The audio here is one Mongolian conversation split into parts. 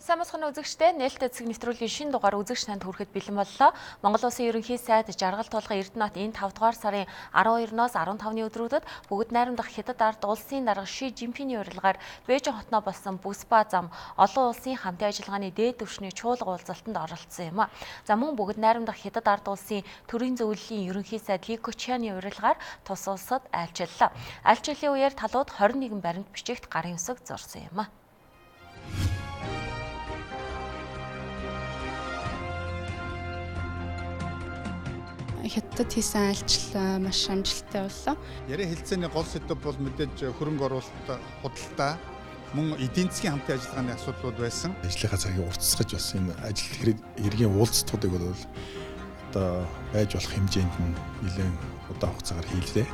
Сайн мэцхан үзэгчдээ нээлттэй цэг нэвтрүүлгийн шинэ дугаар үзэгч танд хүрэхэд бэлэн боллоо. Монгол Улсын ерөнхий сайд жаргал тулгын Эрдэнэт энэ 5 дугаар сарын 12-ноос 15-ны өдрүүдэд бүгд найрамдах Хятад ард улсын дарга Ши Жинпиний урилгаар Бээжин хотноо болсон бүс ба зам олон улсын хамтын ажиллагааны дээд түвшний чуулга уулзалтанд оролцсон юм а. За мөн бүгд найрамдах Хятад ард улсын төрийн зөвлөлийн ерөнхий сайд Ли Кечианы урилгаар тус улсад айлчлалаа. Айлчлалын үеэр талууд 21 баримт бичигт гарын үсэг зурсан юм а. Хятадд хийсэн айлчлал маш амжилттай боллоо. Яриа хэлцээний гол сэдэв бол мэдээж хөрөнгө оруулалт, худалдаа, мөн эдийн засгийн хамтын ажиллагааны асуудлууд байсан. Ажлынхаа цагийг уртасгаж бас энэ ажил хэргийн уулзалтуудыг бол одоо байж болох хэмжээнд нь нэлээд удаан хугацаагаар хийлээ.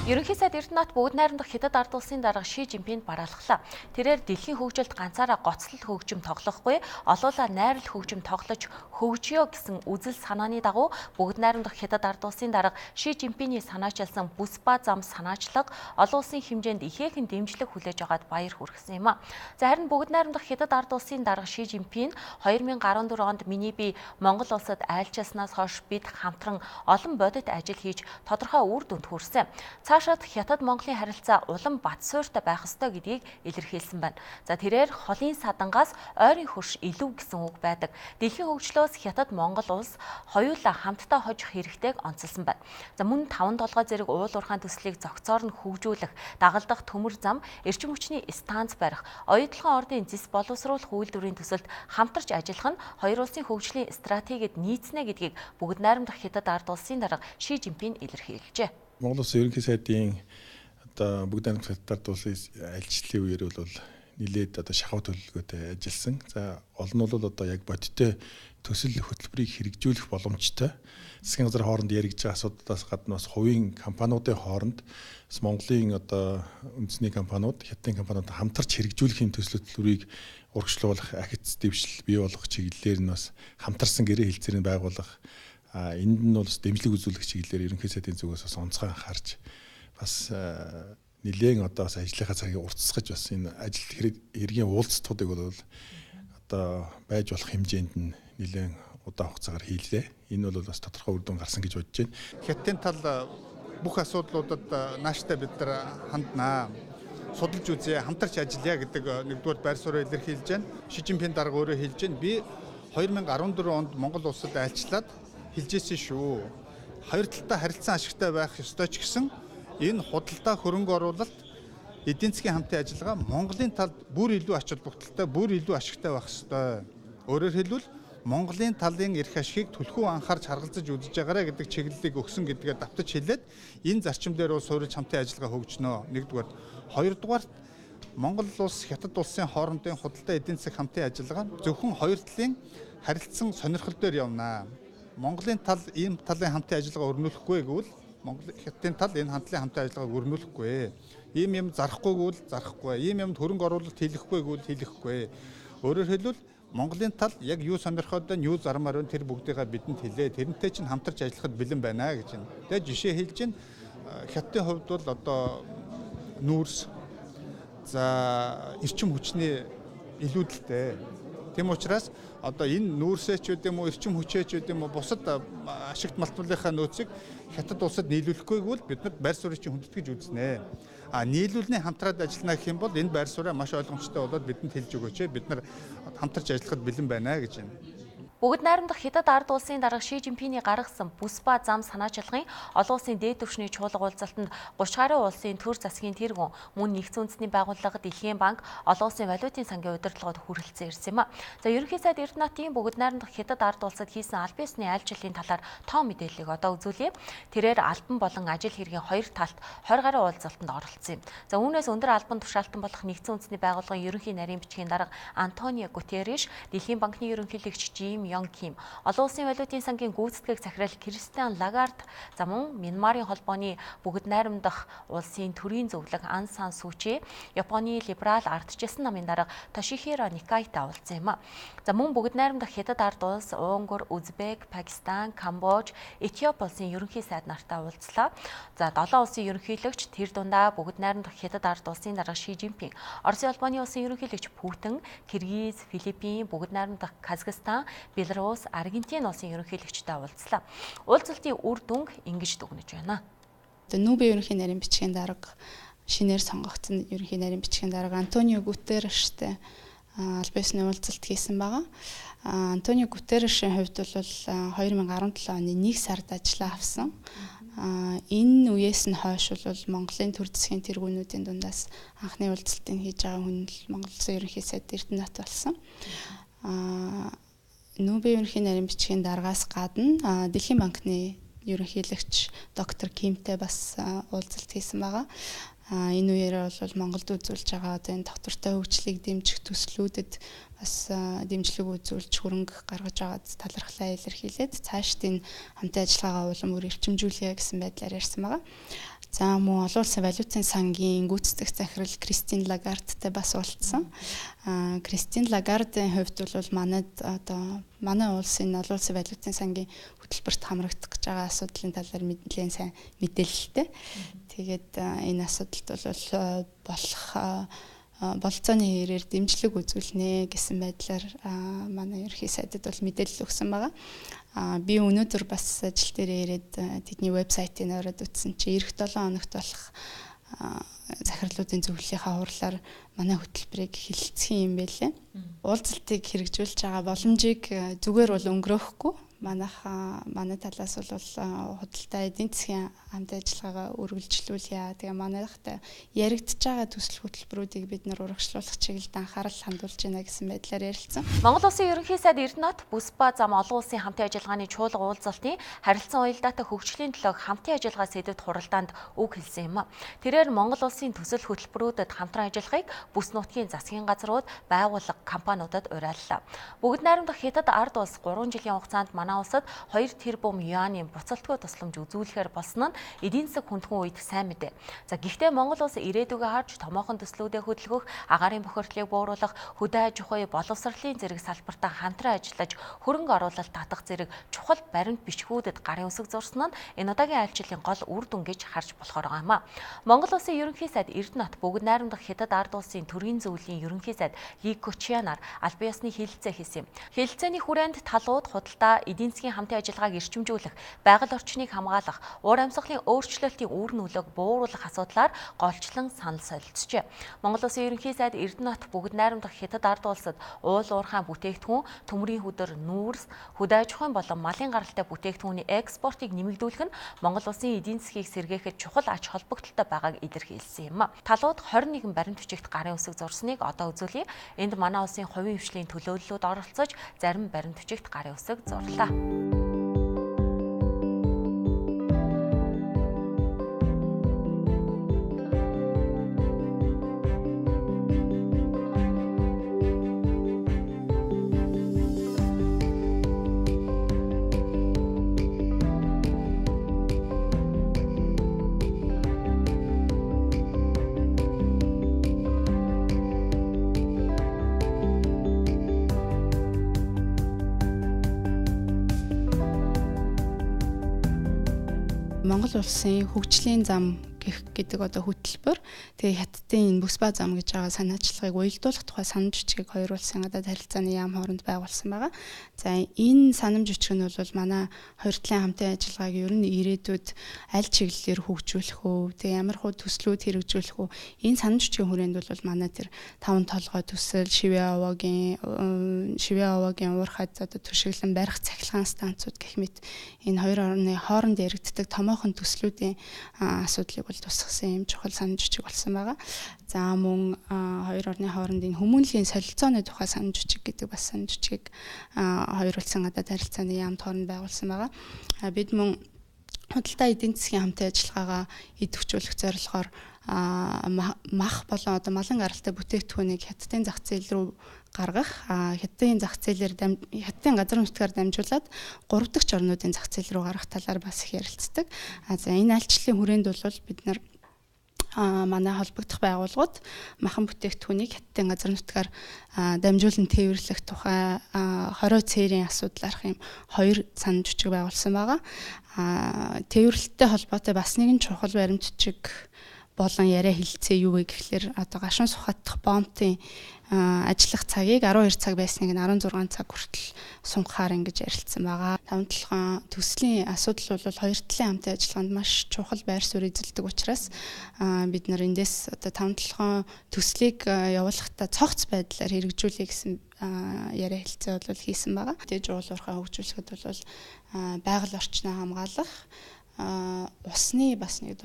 Ерөнхий сайд Эрдэнэт бүгд найрамдах Хятад ард улсын дарга Ши Жинпинд бараалхлаа. Тэрээр дэлхийн хөгжилд ганцаараа гоцлол хөгжим тоглохгүй, олуулаа найрал хөгжим тоглож хөгжиё гэсэн үзэл санааны дагуу бүгд найрамдах Хятад ард улсын дарга Ши Жинпиний санаачилсан бүс ба зам санаачлага олон улсын хэмжээнд ихээхэн дэмжлэг хүлээж аваад баяр хүргэсэн юм а. За харин бүгд найрамдах Хятад ард улсын дарга Ши Жинпин 2014 онд миний бие Монгол улсад айлчилснаас хойш бид хамтран олон бодит ажил хийж тодорхой үр дүнд хүрсэн. Цаашаад Хятад Монголын харилцаа улам бат суурьтай байх ёстой гэдгийг илэрхийлсэн байна. За тэрээр холын садангаас ойрын хөрш илүү гэсэн үг байдаг. Дэлхийн хөгжлөөс Хятад Монгол улс хоёулаа хамтдаа хожих хэрэгтэйг онцолсон байна. За мөн 5 толгой зэрэг уул уурхайн төслийг зохицоор нь хөгжүүлэх, дагалдах төмөр зам, эрчим хүчний станц барих, оюутлахын ордын зис боловсруулах үйлдвэрийн төсөлд хамтарч ажиллах нь хоёр улсын хөгжлийн стратегид нийцнэ гэдгийг бүгд найрамдах Хятад ард улсын дарга Ши Жинпин илэрхийлжээ. Монгол Улсын ерөнхий сайдын одоо бүгд найрамдах Хятад ард улсын айлчлалын үеэр бол нэлээд одоо шахуу төлөвлөгөөтэй ажилласан. За олон нь бол одоо яг бодиттой төсөл хөтөлбөрийг хэрэгжүүлэх боломжтой. Засгийн газрын хооронд яригдж байгаа асуудлаас гадна бас хувийн компаниудын хооронд Монголын одоо үндэсний компаниуд, Хятадын компаниуд хамтарч хэрэгжүүлэхийн төсөл хөтөлбөрийг урагшлуулах, ахиц дэвшил бий болгох чиглэлээр нь бас хамтарсан гэрээ хэлцээрийг байгуулах. Энд нь бол дэмжлэг үзүүлэх чиглэлээр ерөнхий сайдын зүгээс бас онцгой анхаарч бас нэлээд одоо бас ажлынхаа цагийг уртасгаж бас энэ ажил хэргийн уулзалтуудыг бол одоо байж болох хэмжээнд нь нэлээд удаан хугацаагаар хийлээ. Энэ бол бас тодорхой үр дүн гарсан гэж бодож байна. Хятадын тал бүх асуудлуудад нааштай бид нар ханднаа. Судалж үзье, хамтарч ажиллая гэдэг нэгдүгээр байр суурь илэрхийлж байна. Ши Жинпин дарга өөрөө хэлж байна. Би 2014 онд Монгол улсад айлчлаад хэлжсэн шүү. Хоёр талтай харилцан ашигтай байх ёстой ч гэсэн энэ худалдаа хөрөнгө оруулалт, эдийн засгийн хамтын ажиллагаа Монголын талд бүр илүү ач холбогдолтой, бүр илүү ашигтай байх ёстой. Өөрөөр хэлбэл Монголын талын эрх ашигыг түлхүү анхаарч харгалзаж үзэж байгаарэ гэдэг чиглэлийг өгсөн гэдгээ давтаж хэлээд энэ зарчим дээр бол суурилж хамтын ажиллагаа хөгжинө. Нэгдүгээр, хоёрдугаар Монгол улс Хятад улсын хоорондын худалдаа эдийн засаг хамтын ажиллагаа зөвхөн хоёр талын харилцан сонирхол дээр явнаа. Монголын тал ийм талын хамтын ажиллагаа өрнүүлэхгүй гэвэл Хятадын тал энэ хамтын ажиллагааг өрнүүлэхгүй. Ийм юм зарахгүй гэвэл зарахгүй. Ийм юмд хөрөнгө оруулалт хийхгүй гэвэл хийхгүй. Өөрөөр хэлбэл Монголын тал яг юу сонирхоод байна, юу зармаар байна тэр бүгдийг бидэнд хэлээ. Тэрнтэй чинь хамтарч ажиллахад бэлэн байна гэж байна. Тэгээ жишээ хэлж байна. Хятадын хувьд бол одоо нүүрс, за эрчим хүчний илүүдэлтэй. Тэм учраас одоо энэ нүүрсээч үт юм уу, эрчим хүчээч үт юм уу, бусад ашигт малтуулынхаа нөөцийг Хятад улсад нийлүүлэхгүй гэвэл бид нар байр суурийг чинь хүндэтгэж үзнэ. Нийлүүлний хамтраад ажиллана гэх юм бол энэ байр сууриа маш ойлгомжтой болоод бидэнд хэлж өгөөч. Бид нар хамтарч ажиллахад бэлэн байна гэж байна. Бүгд найрамдах Хятад ард улсын дарга Ши Жинпиний гаргасан бүс ба зам санаачлагын олон улсын дээд түвшний чуулга уулзалтанд 30 гаруй улсын төр засгийн тэргүүн, мөн нэгдсэн үндэсний байгууллага, Дэлхийн банк, олон улсын валютын сангийн удирдлагууд хүрэлцэн ирсэн юм а. За ерөнхий сайд Эрдэнэтийн бүгд найрамдах Хятад ард улсад хийсэн аль биесны айлчлалын талаар тоо мэдээллийг одоо үзүүлье. Тэрээр албан болон ажил хэргийн хоёр талд 20 гаруй уулзалтанд оролцсон юм. За үүнээс өндөр албан тушаалтан болох нэгдсэн үндэсний байгууллагын ерөнхий нарийн бичгийн дарга Антонио Гутерриш, Дэлхийн банкны ерөнхийлөгч Жим Йон Ким, Олон улсын валютын сангийн гүйцэтгэх захирал Кристиан Лагард, за мөн Мянмарын холбооны бүгд найрамдах улсын төрийн зөвлөх Ан Сан Сүү Чи, Японы либерал ардчилсан намын дарга Тошихиро Никайтай уулзсан юм а. За мөн бүгд найрамдах Хятад ард улс, Унгар, Узбек, Пакистан, Камбож, Этиоп улсын ерөнхий сайд нартай уулзлаа. За 7 улсын ерөнхийлөгч тэр дундаа бүгд найрамдах Хятад ард улсын дарга Ши Жинпинг, Оросын улбаны улсын ерөнхийлөгч Путин, Киргиз, Филиппин, бүгд найрамдах Казахстан, Беларусь, Аргентин улсын ерөнхийлөгчтэй уулзлаа. Уулзалтын үр дүнг ингэж дүгнэж байна. Нүүбэ ерөнхий нарийн бичгийн дарга, шинээр сонгогдсон ерөнхий нарийн бичгийн дарга Антонио Гутеррештэй аль биесны уулзалт хийсэн байгаа. Антонио Гутеррешийн хувьд бол 2017 оны 1 сард ажиллаа авсан. Энэ үеэс нь хойш бол Монголын төр засгийн тэргүүнүүдийн дундаас анхны уулзалтыг хийж байгаа хүн л Монгол Улсын ерөнхий сайд Эрдэнэт болсон. Нүүбэ ерөнхий нарийн бичгийн даргаас гадна Дэлхийн банкны ерөнхийлөгч доктор Кимтэй бас уулзалт хийсэн байгаа. Энэ үеэр бол Монголд үзүүлж байгаа одоо энэ доктортой хөгжлийг дэмжих төслүүдэд бас дэмжлэг үзүүлж хөрөнгө гаргаж байгаад талархлаа илэрхийлээд цаашд энэ хамтын ажиллагаагаа улам бүр эрчимжүүлэе гэсэн байдлаар ярьсан байгаа. За мөн олон улсын валютын сангийн гүйцэтгэх захирал Кристин Лагардтай бас уулзсан. Кристин Лагардын хувьд бол манай улсын олон улсын валютын сангийн хөтөлбөрт хамрагдах гэж байгаа асуудлын талаар нэлээд сайн мэдээлэлтэй. Тэгээд энэ асуудалд бол болох болцооны хэрээр дэмжлэг үзүүлнэ гэсэн байдлаар манай ерхий сайдад бол мэдээлэл өгсөн байгаа. Би өнөөдөр бас ажил дээр ирээд тэдний вебсайтыг ороод үзсэн чи эх 7 хоногт болох захирлуудын зөвлөлийнхаа хурлаар манай хөтөлбөрийг хэлэлцэх юм байлээ. Уулзалтыг хэрэгжүүлж байгаа боломжийг зүгээр бол өнгөрөөхгүй. Манай талаас бол худалдаа эдийн засгийн хамт ажиллагаагаа үргэлжлүүлье. Тэгээ манайхтай яригдж байгаа төсөл хөтөлбөрүүдийг бид нар урагшлуулах чиглэлд анхаарал хандуулж байна гэсэн байдлаар ярилцсан. Монгол Улсын ерөнхий сайд Эрдэнэт Бүсба зам олон улсын хамтын ажиллагааны чуулга уулзалтын харилцан уялдаатай хөгжлийн төлөө хамтын ажиллагаа сэдвэд хуралдаанд үг хэлсэн юм а. Тэрээр Монгол Улсын төсөл хөтөлбөрүүдэд хамтран ажиллахыг бүс нутгийн засгийн газрууд, байгууллага, компаниудад уриаллаа. Бүгд найрамдах Хятад ард улс 3 жилийн хугацаанд улсад 2 тэрбум юаний буцалтгүй тусламж үзүүлэхээр болсон нь эдийн засаг хүндхэн үед сайн мэдээ. За гэхдээ Монгол улс ирээдүгөө харж томоохон төслүүдэд хөдөлгөх, агаарын бохирдлыг бууруулах, хөдөө аж ахуй, боловсролын зэрэг салбартаа хамтран ажиллаж хөрөнгө оруулалт татах зэрэг чухал баримт бичгүүдэд гарын үсэг зурсан нь энэ удаагийн айлчлалын гол үр дүн гэж харж болохоор байгаа юм а. Монгол Улсын ерөнхий сайд Эрдэнэт бүгд найрамдах Хятад ард улсын төрийн зөвлөлийн ерөнхий сайд Ли Кочианаар аль биесны хэлэлцээ хийсэн юм. Хэлэлцээний хүрээнд талууд худалдаа, эдийн засгийн хамтын ажиллагааг эрчимжүүлэх, байгаль орчныг хамгаалах, уур амьсгалын өөрчлөлтийн үр нөлөөг бууруулах асуудлаар голчлон санал солилцжээ. Монгол Улсын ерөнхий сайд Эрдэнэт бүгд найрамдах Хятад ард улсад уул уурхайн бүтээгдэхүүн, төмрийн хөдөр, нүүрс, хөдөө аж ахуйн болон малын гаралтай бүтээгдэхүүний экспортыг нэмэгдүүлэх нь Монгол Улсын эдийн засгийг сэргээхэд чухал ач холбогдолтой байгааг илэрхийлсэн юм а. Талууд 21 баримт бичигт гарын үсэг зурсныг одоо үзүүлье. Энд манай улсын хувийн хвшлийн төлөөллүүд оролцож зарим баримт бичигт гарын үсэг зурлаа. Монгол улсын хөгжлийн зам гэдэг одоо хөтөлбөр тэгээ хятадын энэ Бүсба зам гэж байгаа санаачлагыг уялдуулах тухай санамж бичгийг хоёр улсын гадаад харилцааны яам хооронд байгуулсан байгаа. За энэ санамж бичиг нь бол манай хоёр талын хамтын ажиллагааг ер нь ирээдүйд аль чиглэлээр хөгжүүлэх үү, тэгээ ямар хөө төслүүд хэрэгжүүлэх үү. Энэ санамж бичгийн хүрээнд бол манай тэр 5 толгой төсөл, шивээ овоогийн уурхайд одоо төшөглөн барих цахилгаан станцууд гэх мэт энэ хоёр орны хооронд яригддаг томоохон төслүүдийн асуудлыг тусгасан юм чухал санамж бичиг болсон байгаа. За мөн хоёр орны хоорондын хүмүүнлэгийн солилцооны тухай санамж бичиг гэдэг бас санамж бичгийг хоёр улсын гадаад харилцааны яамд хооронд байгуулсан байгаа. Бид мөн худалдаа эдийн засгийн хамтын ажиллагаагаа идэвхжүүлэх зорилгоор мах болон одоо малын гаралтай бүтээгдэхүүнийг хятадын зах зээл рүү гаргах, хятадын зах зээлээр хятадын газар нутгаар дамжуулаад 3 дахь орнуудын зах зээл рүү гаргах талаар бас их ярилцдаг. За энэ альчлалын хүрээнд бол бид нар манай холбогдох байгууллагууд махан бүтээгдэхүүнийг хятадын газар нутгаар дамжуулан тээвэрлэх тухай 20 цээрийн асуудал арах юм 2 санамж бичиг байгуулсан байгаа. Тээвэрлэлттэй холбоотой бас нэгэн чухал баримт бичиг болон яриа хэлцээ юу вэ гэхлээр одоо гашуун сухатдах бомбын ажиллах цагийг 12 цаг байсныг нь 16 цаг хүртэл сунгахаар ингэж ярилцсан байгаа. 5-7 төслийн асуудал бол хоёр талын хамтын ажиллагаанд маш чухал байр суурь эзэлдэг учраас бид нар эндээс одоо 5-7 төслийг явуулахдаа цогц байдлаар хэрэгжүүлэе гэсэн яриа хэлцээ бол хийсэн байгаа. Дээд уулуурхаа хөгжүүлэхэд бол байгаль орчноо хамгаалах, усны бас нэг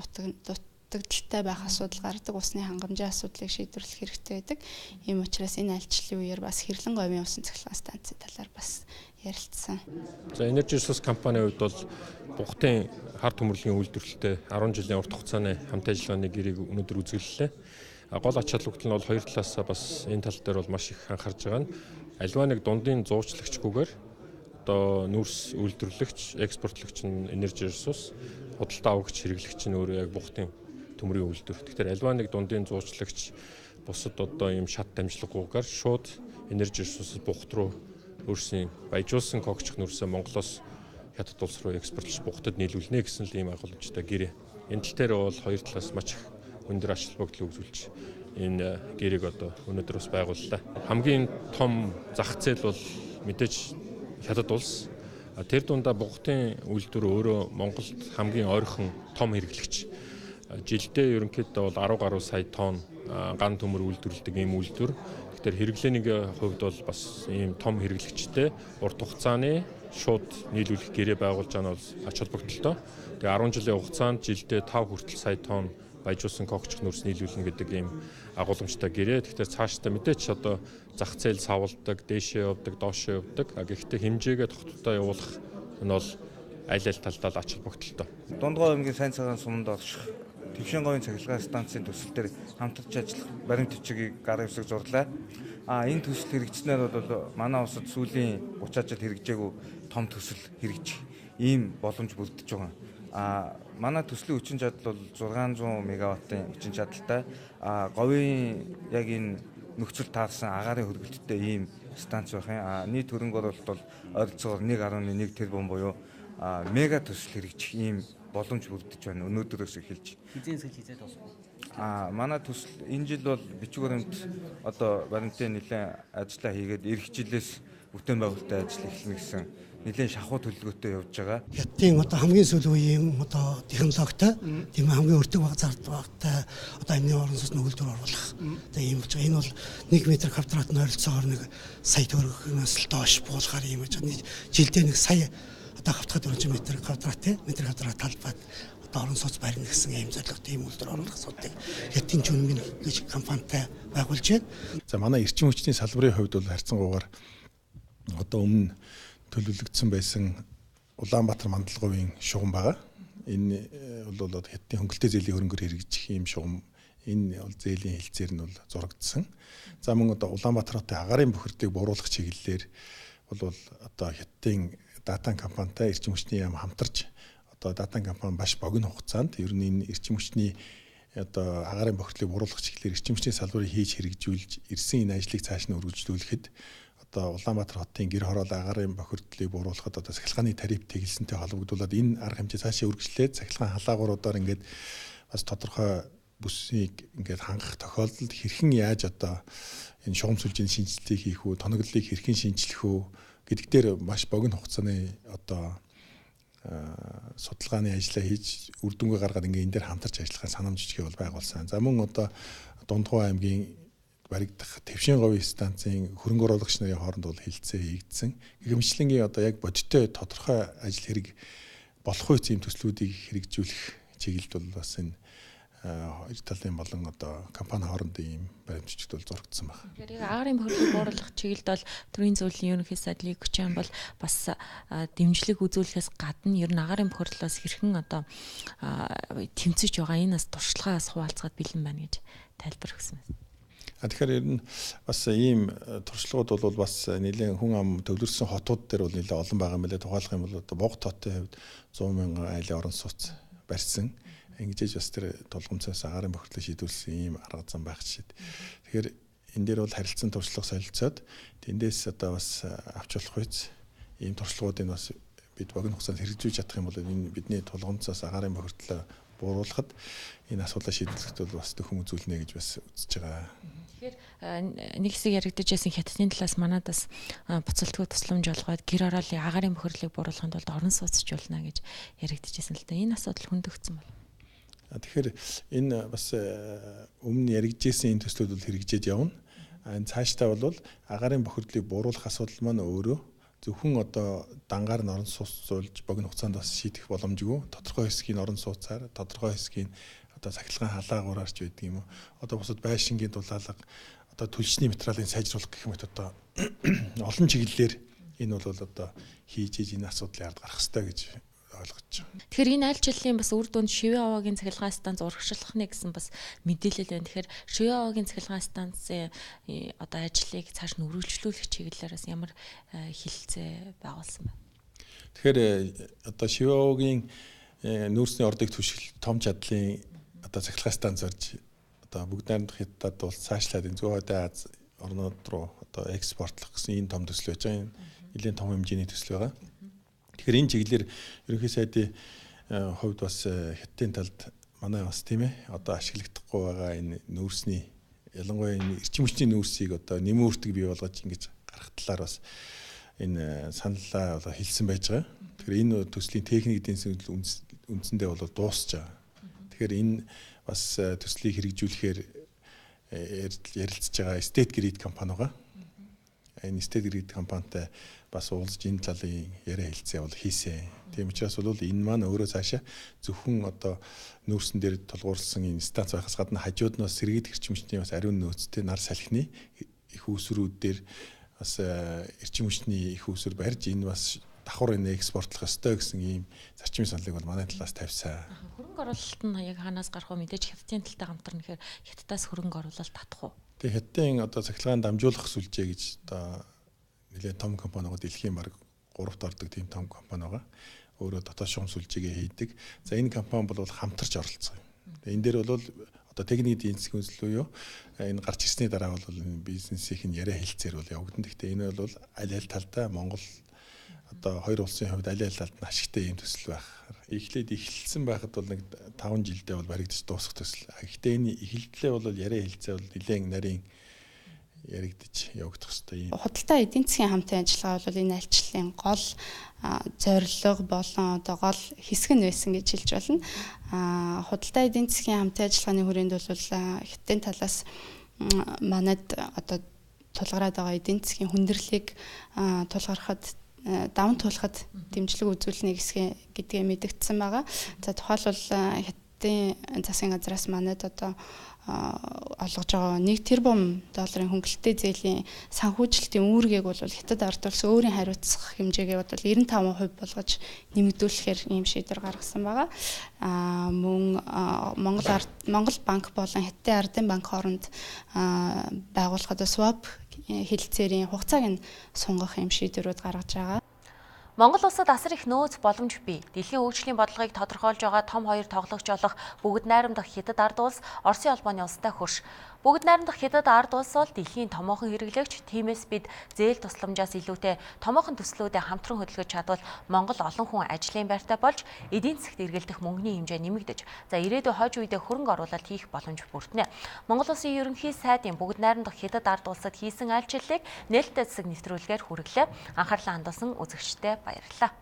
дутагдaltaй байх асуудал гардаг, усны хангамжийн асуудлыг шийдвэрлэх хэрэгтэй байдаг. Ийм учраас энэ альчлалын үеэр бас Хэрлэн говийн усан цахилгаан станцын талаар бас ярилцсан. За Energy Resource компанийн хувьд бол Бугтын хар төмөрлөгийн үйлдвэрлэлтэй 10 жилийн урт хугацааны хамт ажиллагааны гэрийг өнөөдөр үзгэллээ. Гол ач холбогдол нь бол хоёр талаас бас энэ тал дээр бол маш их анхаарж байгаа нь альва нэг дундын зуучлагчгүйгээр одоо нүрс үйлдвэрлэгч, экспортлогч нь Energy Resource, худалдаа авагч, хэрэглэгч нь өөрөө яг Бугтын төмрийн үйлдвэр. Тэгэхээр альва нэг дундын зуучлагч бусад одоо ийм шат дамжлаггүйгээр шууд Energy Resource Бугт руу өөрсний баяжуулсан когчх нүрсээ Монголоос хятад улс руу экспортлж Бугтад нийлүүлнэ гэсэн л ийм агуулмжтай гэрээ. Энэ тал дээр бол хоёр талаас маш их өндөр ач холбогдол үзүүлж энэ гэрийг одоо өнөөдөр бас байгууллаа. Хамгийн том зах зээл бол мэдээж хятад улс. Тэр дундаа Бугтын үйлдвэр өөрөө Монголд хамгийн ойрхон том хэрэглэгч. Жилдээ ерөнхийдөө бол 10 гаруй сая тонн ган төмөр үйлдвэрлэдэг ийм үйлдвэр. Тэгэхээр хэрэглээний хувьд бол бас ийм том хэрэглэгчтэй урт хугацааны шууд нийлүүлэх гэрээ байгуулж байгаа нь бол ач холбогдолтой. Тэгээ 10 жилийн хугацаанд жилдээ 5 хүртэл сая тонн баяжуулсан когчх нүрс нийлүүлнэ гэдэг ийм агуулмжтай гэрээ. Тэгэхээр цаашдаа мэдээч одоо зах зээл савладаг, дээшээ явдаг, доошоо явдаг. Гэхдээ хэмжээгээ тогтвортой явуулах нь бол аль талдаа л ач холбогдолтой. Дундгой аймгийн сайн цагаан суманд орших Твшин говийн цахилгаан станцын төсөл дээр хамтарч ажиллах баримт бичгийг гарын үсэг зурлаа. Энэ төсөл хэрэгжснээр бол манай улсад сүүлийн 30 жил хэрэгжээгүй том төсөл хэрэгжих ийм боломж бүрдэж байгаа. Манай төслийн хүчин чадал бол 600 мегаваттын хүчин чадалтай. Говийн яг энэ нөхцөл таарсан агаарын хөргөлттэй ийм станц байх юм. Нийт хөрөнгө оруулалт бол ойролцоогоор 1.1 тэрбум буюу мега төсөл хэрэгжих ийм боломж бүрдэж байна. Өнөөдрөөс эхэлж. Хизээ хизээд болсон. Манай төсөл энэ жил бол бичиг баримт одоо баримтын нэлээд ажиллаа хийгээд эх жилээс бүтээн байгуулалтын ажил эхэлнэ гэсэн нэлээд шахуу төлөвлөгөөтэй явж байгаа. Хятадын одоо хамгийн сүүлийн үеийн одоо технологитой тийм хамгийн өртөг баг зардалтай одоо амны орон сууцны үйлдвэр оруулах. Одоо ийм болж байгаа. Энэ бол 1 м квадрат нь ойролцоогоор 1 сая төгрөгөөс л доош буулахаар ийм болж байгаа. Жилдээ 1 сая одоо хавтгад 400 м квадрат талбайд одоо орон сууц барьна гэсэн ийм зорилготой ийм үйлдвэр оруулах асуудыг Хятадын Чүнмийн гэж компанитай байгуулж байна. За манай эрчим хүчний салбарын хувьд бол харьцангуйгаар одоо өмнө төлөвлөгдсөн байсан Улаанбаатар мандалговын шугам байгаа. Энэ бол одоо Хятадын хөнгөлтэй зээлийн хөрөнгөөр хэрэгжих ийм шугам. Энэ бол зээлийн хэлцээр нь бол зурагдсан. За мөн одоо Улаанбаатар хотын агаарын бохирдлыг бууруулах чиглэлээр бол одоо Хятадын датан компанитай эрчим хүчний яам хамтарч одоо датан компани маш богино хугацаанд ер нь энэ эрчим хүчний одоо агаарын бохирдлыг бууруулах чиглэлээр эрчим хүчний салбарыг хийж хэрэгжүүлж ирсэн энэ ажлыг цааш нь үргэлжлүүлэхэд одоо Улаанбаатар хотын гэр хороолол агаарын бохирдлыг бууруулахад одоо сахилгааны тариф тэглэлсэнтэй холбогдуулаад энэ арга хэмжээ цаашаа үргэлжлээд сахилгаан халаагууруудаар ингээд бас тодорхой бүсийг ингээд хангах тохиолдолд хэрхэн яаж одоо энэ шугам сүлжээний шинжилгээг хийх үү, тоноглолыг хэрхэн шинжлэх үү гэдэг дээр маш богино хугацааны одоо судалгааны ажиллаа хийж үр дүнгээ гаргаад ингээ энэ дээр хамтарч ажиллахын санамж жижиг бол байгуулсан. За мөн одоо Дундгой аймгийн баригдах Твшин говийн станцын хөрөнгө оруулагч нарын хооронд бол хилцээ хийгдсэн. Гэмшлэнгийн одоо яг бодиттой тодорхой ажил хэрэг болох үе ийм төслүүдийг хэрэгжүүлэх чиглэлд бол бас энэ хоёр талын болон одоо компани хоорондын ийм баримтчигд бол зурагдсан байна. Тэгэхээр агарын бохирдлыг бууруулах чиглэлд бол төрийн зөвлөлийн ерөнхий сайд Лиг Хүчин бол бас дэмжлэг үзүүлэхээс гадна ер нь агарын бохирдлоос хэрхэн одоо тэмцэж байгаа энэ бас туршлагаас хуваалцгаад бэлэн байна гэж тайлбар өгсөн байна. Тэгэхээр ер нь бас ийм туршлагууд бол бас нэлээд хүн ам төвлөрсөн хотууд дээр бол нэлээд олон байгаа юм билээ. Тухайлах юм бол одоо Бог хотын хувьд 100 мянган айлын орон сууц барьсан. Ингэж бас тэр тулгымцаас агарын бохирдлыг шийдвэрлсэн ийм арга зам байх жишээ. Тэгэхээр энэ дээр бол харилцан туршлага солилцоод тэндээс одоо бас авч болох үз ийм туршлагуудыг бас бид богино хугацаанд хэрэгжүүлж чадах юм бол энэ бидний тулгымцаас агарын бохирдлоо бууруулахад энэ асуудлаа шийдвэрлэхэд бол бас төхөн үзүүлнэ гэж бас үзэж байгаа. Тэгэхээр нэг хэсэг яригдж байсан хятадын талаас манайд бас буцалтгүй тусламж олгоод гэр ороолын агарын бохирдлыг бууруулахын тулд орон сууцчлуулна гэж яригдж байсан л да. Энэ асуудал хөндөгдсөн байна. Тэгэхээр энэ бас өмнө яригджсэн энэ төслүүд бол хэрэгжээд явна. Цаашдаа бол агарын бохирдлыг бууруулах асуудал маань өөрөө зөвхөн одоо дангаар нь орон сууцуулж богино хугацаанд бас шийдэх боломжгүй. Тодорхой хэсгийн орон сууцаар, тодорхой хэсгийн одоо цахилгаан халаагуураар ч байдаг юм уу. Одоо бусад байшингийн дулаалга, одоо түлшний материалын сайжруулах гэх мэт одоо олон чиглэлээр энэ бол одоо хийж энэ асуудлыг ард гарах хэрэгтэй гэж ойлгож байна. Тэгэхээр энэ аль жилийн бас үр дүнд Шивээ овоогийн цахилгаан станц урагшлах нэ гэсэн бас мэдээлэл байна. Тэгэхээр Шивээ овоогийн цахилгаан станцын одоо ажлыг цааш нь үргэлжлүүлэх чиглэлээрээс ямар хилцээ байгуулсан байна. Тэгэхээр одоо Шивээ овоогийн нүүрсний ордыг түшигл том чадлын одоо цахилгаан станц орж одоо бүгд найрамдах хятадд бол цаашлаад энэ зүүн хойд Аз орнууд руу одоо экспортлох гэсэн энэ том төсөл байж байгаа. Энэ нэлээд том хэмжээний төсөл байгаа. Тэгэхээр энэ чиглэлээр ерөнхий сайдын хувьд бас хятадын талд манай бас тийм ээ одоо ашиглагдахгүй байгаа энэ нүүрсний ялангуяа энэ эрчим хүчний нүүрсийг одоо нэмүүртэг бий болгож ингэж гарах талаар бас энэ саналаа одоо хэлсэн байж байгаа. Тэгэхээр энэ төслийн техник эдийн засгийн үндсэндээ бол дуусч байгаа. Тэгэхээр энэ бас төслийг хэрэгжүүлэхээр ярилцж байгаа State Grid компани байгаа. Энэ State Grid компанитай бас уулзж энэ талын яриа хэлцээ бол хийсэн. Тийм учраас бол энэ маань өөрөө цаашаа зөвхөн одоо нүүрсэн дээр тулгуурласан энэ станц байхаас гадна хажууд нь бас сэргийд эрчим хүчний бас ариун нөөцтэй нар салхины их үүсрүүд дээр бас эрчим хүчний их үүсвэр барьж энэ бас давхар энэ экспортлох ёстой гэсэн ийм зарчмын саналыг бол манай талаас тавьсан. Хөрөнгө оруулалт нь яг хаанаас гарах вэ? Мэдээж хятадын талтай хамтарна гэхээр хятадаас хөрөнгө оруулалт татах уу? Тэгээ хятадын одоо цахилгаан дамжуулах сүлжээ гэж одоо нэлээд том компани байгаа дэлхийн баг 3-т ордог тийм том компани байгаа. Өөрөө дотоод шугам сүлжээгээ хийдэг. За энэ компани бол хамтарч оролцсон юм. Тэгээ энэ дээр бол одоо техник эдийн засгийн үзэл буюу энэ гарч ирсний дараа бол энэ бизнесийн яриа хэлцээр бол явагдана. Гэхдээ энэ бол аль аль талдаа Монгол одоо хоёр улсын хувьд аль аль талд нь ашигтай юм төсөл байх. Эхлэлсэн байхад бол нэг 5 жилдээ бол баригдаж дуусах төсөл. Гэхдээ энэ эхлэлдээ бол яриа хэлцээ бол нэлээд нарийн яригдж явагдах хэрэгтэй. Худалдаа эдийн засгийн хамтын ажиллагаа бол энэ альчлалын гол зорилго болон одоо гол хэсэг нь байсан гэж хэлж болно. Худалдаа эдийн засгийн хамтын ажиллагааны хүрээнд бол хятадын талаас манайд одоо тулгараад байгаа эдийн засгийн хүндрэлийг тулгархад даван туулахад дэмжлэг үзүүлнэ гэдгээ мэдэгдсэн байгаа. За тухайлбал хятадын засгийн газраас манайд одоо олгож байгаа 1 тэрбум долларын хөнгөлөлттэй зээлийн санхүүжилтийн үүргийг бол хятад ард улс өөрийн хариуцах хэмжээгээ бол 95% болгож нэмэгдүүлэхээр ийм шийдвэр гаргасан байгаа. Мөн Монгол банк болон Хятадын ардын банк хооронд байгуулахад swap хэлэлцээрийн хугацааг нь сунгах юм шийдвэрүүд гаргаж байгаа. Монгол улсад асар их нөөц боломж бий. Дэлхийн хөгжлийн бодлогыг тодорхойлж байгаа том хоёр тоглогч болох бүгд найрамдах Хятад ард улс Оросын холбооны улстай хөрш. Бүгд найрамдах Хятад ард улс бол дэлхийн томоохон хэрэглэгч. Тиймээс бид зээл тусламжаас илүүтэй томоохон төслүүдэд хамтран хөдөлгөж чадвал Монгол олон хүн ажлын байртай болж эдийн засгт эргэлдэх мөнгөний хэмжээ нэмэгдэж, за ирээдүйн хойж үедээ хөрөнгө оруулалт хийх боломж бүрдэнэ. Монгол улсын ерөнхий сайдын бүгд найрамдах Хятад ард улсад хийсэн айлчлалыг нээлттэй засаг нэвтрүүлгээр хүргэлээ. Анхаарлаа хандуулсан үзэгчдэд баярлалаа.